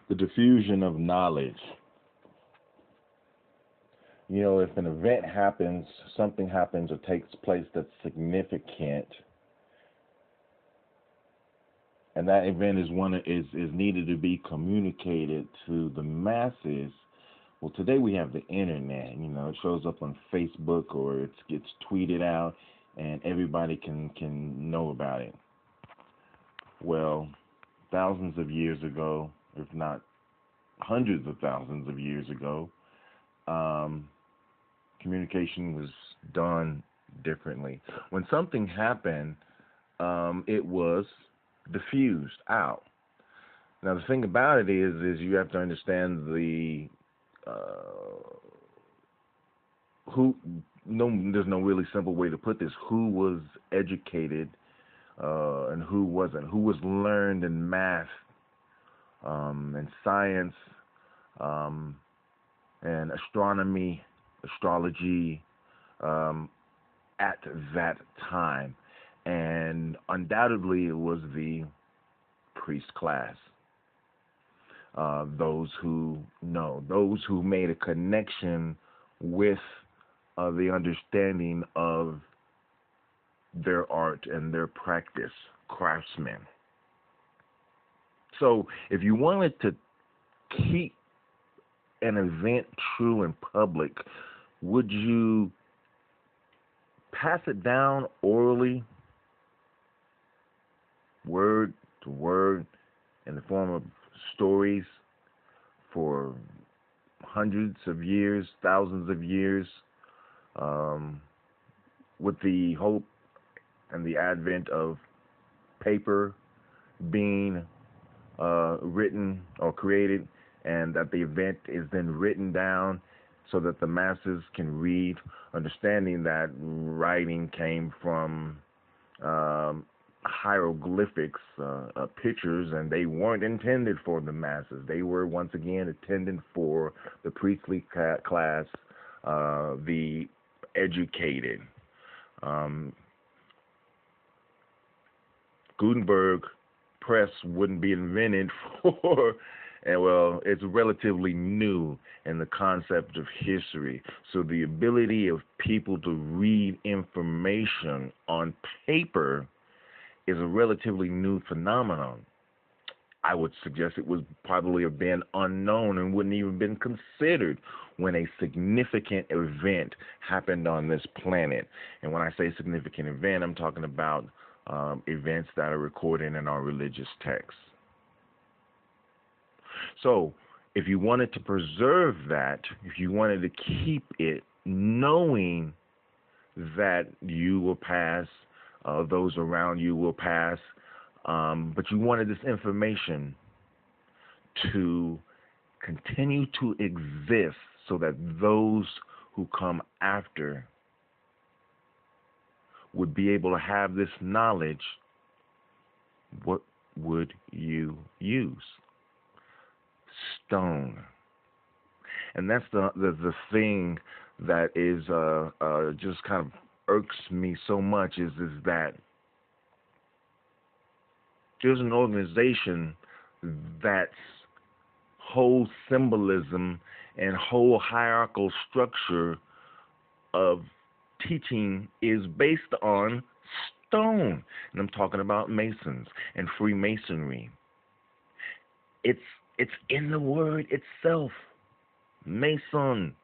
The diffusion of knowledge. You know, if an event happens, something happens or takes place that's significant, and that event is needed to be communicated to the masses. Well, today we have the internet. You know, it shows up on Facebook or it gets tweeted out, and everybody can know about it. Well, thousands of years ago, if not hundreds of thousands of years ago, communication was done differently. When something happened, it was diffused out. Now, the thing about it is you have to understand the who. No, there's no really simple way to put this. Who was educated and who wasn't? Who was learned in math and science and astronomy, astrology at that time? And undoubtedly, it was the priest class. Those who know, those who made a connection with the understanding of their art and their practice, craftsmen. So if you wanted to keep an event true in public, would you pass it down orally, word to word, in the form of stories for hundreds of years, thousands of years, with the hope and the advent of paper being written or created, and that the event is then written down so that the masses can read, understanding that writing came from hieroglyphics, pictures, and they weren't intended for the masses. They were, once again, intended for the priestly class, the educated. Gutenberg press wouldn't be invented for, and well, it's relatively new in the concept of history. So the ability of people to read information on paper is a relatively new phenomenon. I would suggest it would probably have been unknown and wouldn't even been considered when a significant event happened on this planet. And when I say significant event, I'm talking about events that are recorded in our religious texts. So if you wanted to preserve that, if you wanted to keep it, knowing that you will pass, those around you will pass, but you wanted this information to continue to exist so that those who come after would be able to have this knowledge, what would you use? Stone. And that's the thing that is just kind of irks me so much is that there's an organization that's whole symbolism and whole hierarchical structure of teaching is based on stone. And I'm talking about Masons and Freemasonry. It's in the word itself. Mason.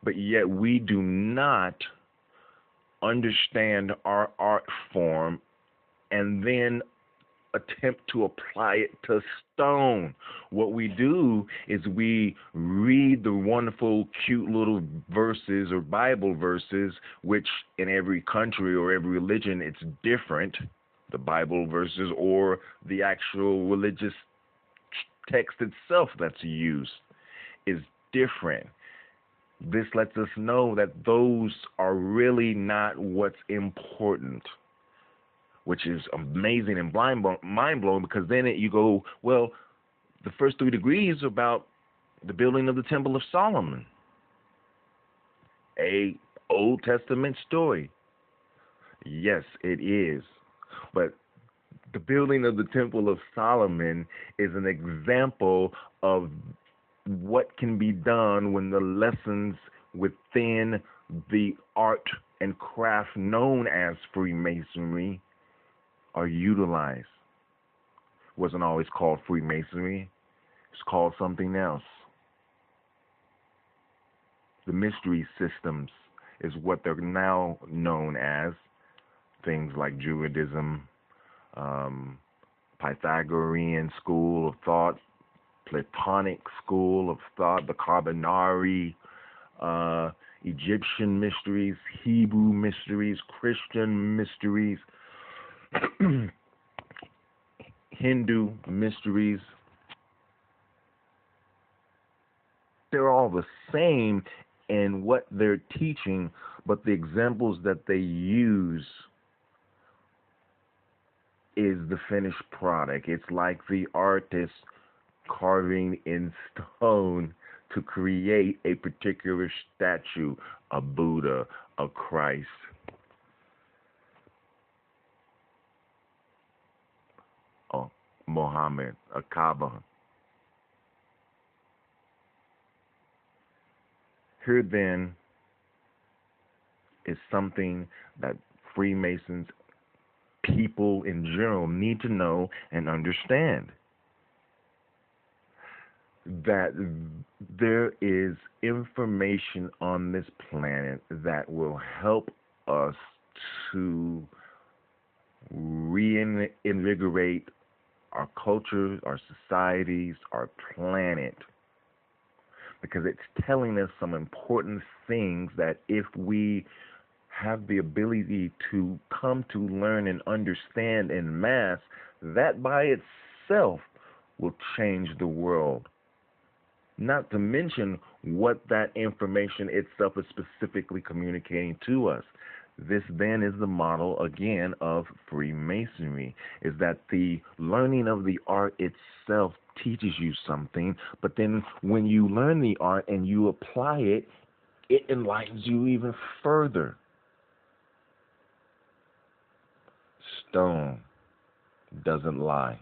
But yet we do not understand our art form and then attempt to apply it to stone. What we do is we read the wonderful, cute little verses or Bible verses, which in every country or every religion it's different, the Bible verses or the actual religious text itself that's used is different. This lets us know that those are really not what's important, which is amazing and mind-blowing, because then you go, well, the first 3 degrees are about the building of the Temple of Solomon, a Old Testament story. Yes, it is. But The building of the Temple of Solomon is an example of what can be done when the lessons within the art and craft known as Freemasonry are utilized. It wasn't always called Freemasonry. It's called something else. The mystery systems is what they're now known as. Things like Druidism, Pythagorean school of thought, Platonic school of thought, the Carbonari, Egyptian mysteries, Hebrew mysteries, Christian mysteries, Hindu mysteries. They're all the same in what they're teaching, but the examples that they use is the finished product. It's like the artist carving in stone to create a particular statue, a Buddha, a Christ. A Muhammad, a Kaaba. Here then is something that Freemasons, people in general, need to know and understand. That there is information on this planet that will help us to reinvigorate our cultures, our societies, our planet. Because it's telling us some important things that if we have the ability to come to learn and understand en masse, that by itself will change the world. Not to mention what that information itself is specifically communicating to us. This then is the model, again, of Freemasonry, is that the learning of the art itself teaches you something, but then when you learn the art and you apply it, it enlightens you even further. Stone doesn't lie.